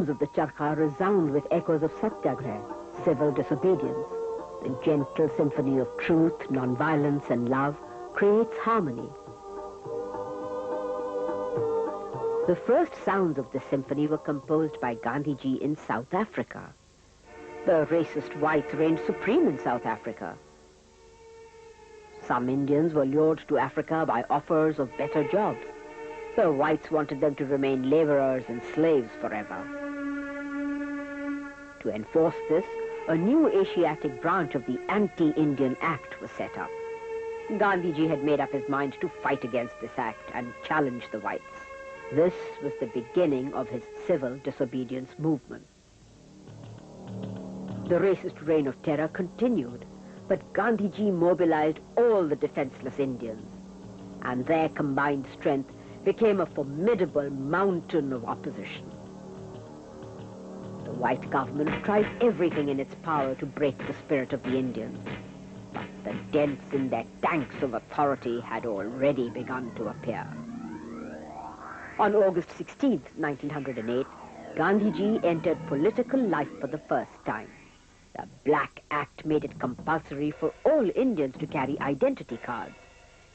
slums of the Charkha resound with echoes of satyagraha, civil disobedience. The gentle symphony of truth, non-violence and love creates harmony. The first sounds of this symphony were composed by Gandhiji in South Africa. The racist whites reigned supreme in South Africa. Some Indians were lured to Africa by offers of better jobs. The whites wanted them to remain laborers and slaves forever. To enforce this, a new Asiatic branch of the Anti-Indian Act was set up. Gandhiji had made up his mind to fight against this act and challenge the whites. This was the beginning of his civil disobedience movement. The racist reign of terror continued, but Gandhiji mobilized all the defenseless Indians, and their combined strength became a formidable mountain of opposition. The white government tried everything in its power to break the spirit of the Indians, but the dents in their tanks of authority had already begun to appear. On August 16, 1908, Gandhiji entered political life for the first time. The Black Act made it compulsory for all Indians to carry identity cards.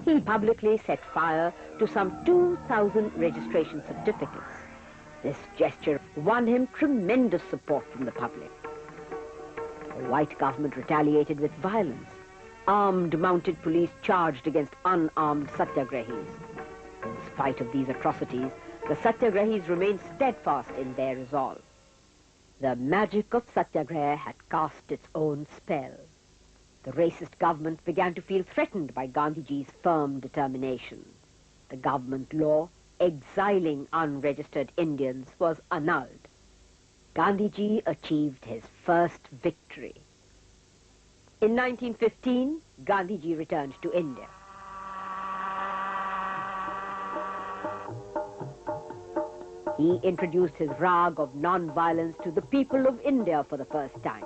He publicly set fire to some 2,000 registration certificates. This gesture won him tremendous support from the public. The white government retaliated with violence. Armed mounted police charged against unarmed satyagrahis. In spite of these atrocities, the satyagrahis remained steadfast in their resolve. The magic of satyagraha had cast its own spell. The racist government began to feel threatened by Gandhiji's firm determination. The government law exiling unregistered Indians was annulled. Gandhiji achieved his first victory. In 1915, Gandhiji returned to India. He introduced his rag of non-violence to the people of India for the first time.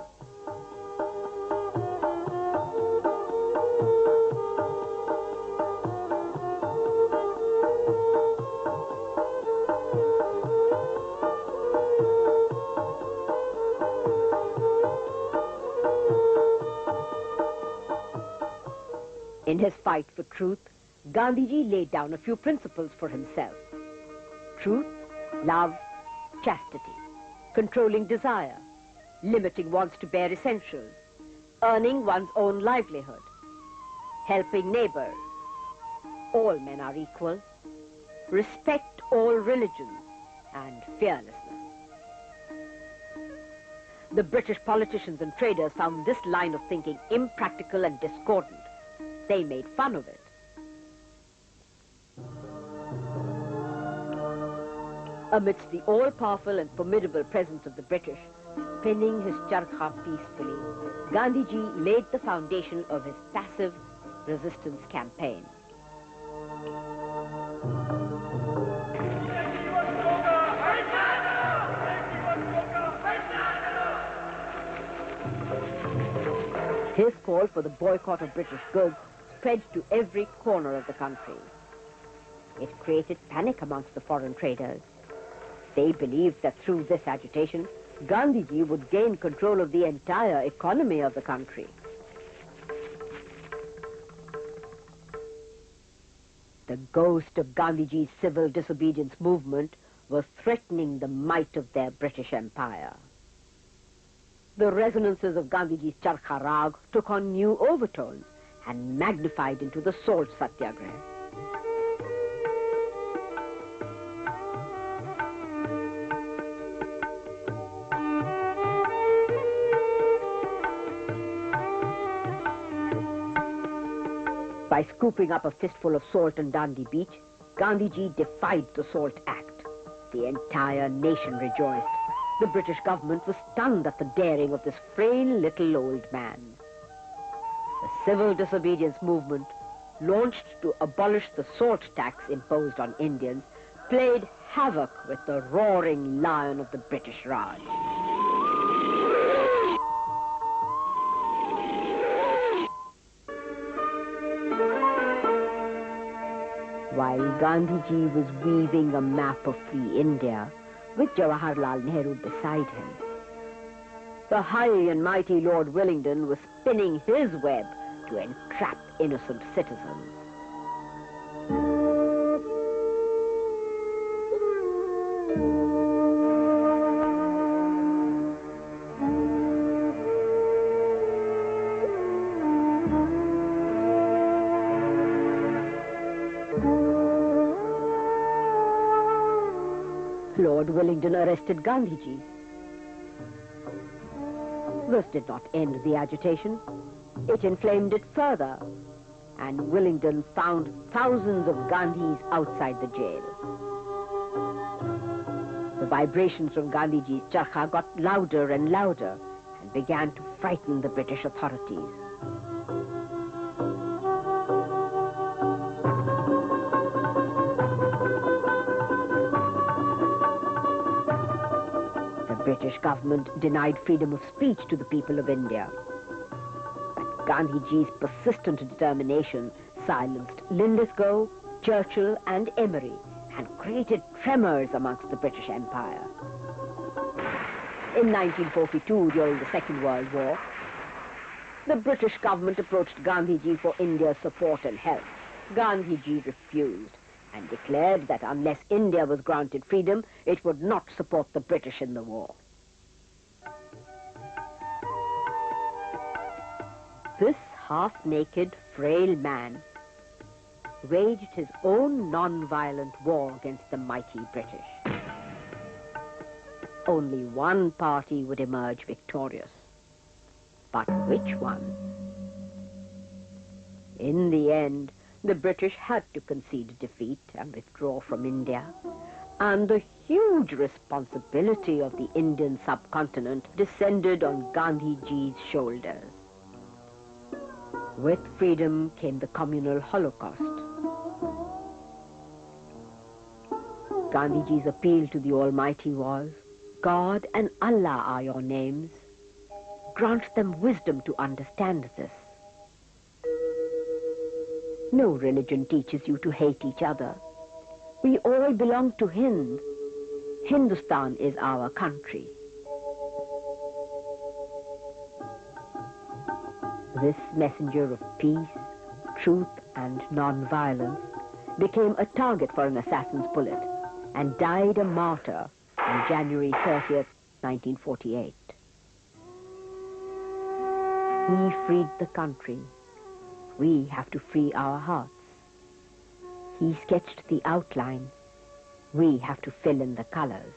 In his fight for truth, Gandhiji laid down a few principles for himself. Truth, love, chastity, controlling desire, limiting one's to bare essentials, earning one's own livelihood, helping neighbors, all men are equal, respect all religions, and fearlessness. The British politicians and traders found this line of thinking impractical and discordant. They made fun of it. Amidst the all-powerful and formidable presence of the British, spinning his charkha peacefully, Gandhiji laid the foundation of his passive resistance campaign. His call for the boycott of British goods spread to every corner of the country. It created panic amongst the foreign traders. They believed that through this agitation, Gandhiji would gain control of the entire economy of the country. The ghost of Gandhiji's civil disobedience movement was threatening the might of their British Empire. The resonances of Gandhiji's charkha rag took on new overtones and magnified into the salt satyagraha. By scooping up a fistful of salt on Dandi beach, Gandhiji defied the Salt Act. The entire nation rejoiced. The British government was stunned at the daring of this frail little old man. The civil disobedience movement, launched to abolish the salt tax imposed on Indians, played havoc with the roaring lion of the British Raj. While Gandhiji was weaving a map of free India, with Jawaharlal Nehru beside him. The high and mighty Lord Willingdon was spinning his web to entrap innocent citizens. Lord Willingdon arrested Gandhiji. This did not end the agitation. It inflamed it further, and Willingdon found thousands of Gandhis outside the jail. The vibrations from Gandhiji's charkha got louder and louder and began to frighten the British authorities. The British government denied freedom of speech to the people of India. But Gandhiji's persistent determination silenced Lindiscoe, Churchill and Emery and created tremors amongst the British Empire. In 1942, during the Second World War, the British government approached Gandhiji for India's support and help. Gandhiji refused and declared that unless India was granted freedom, it would not support the British in the war. This half-naked, frail man waged his own non-violent war against the mighty British. Only one party would emerge victorious. But which one? In the end, the British had to concede defeat and withdraw from India, and the huge responsibility of the Indian subcontinent descended on Gandhiji's shoulders. With freedom came the communal Holocaust. Gandhiji's appeal to the Almighty was, God and Allah are your names. Grant them wisdom to understand this. No religion teaches you to hate each other. We all belong to Hind. Hindustan is our country. This messenger of peace, truth, and non-violence became a target for an assassin's bullet and died a martyr on January 30th, 1948. He freed the country. We have to free our hearts. He sketched the outline. We have to fill in the colors.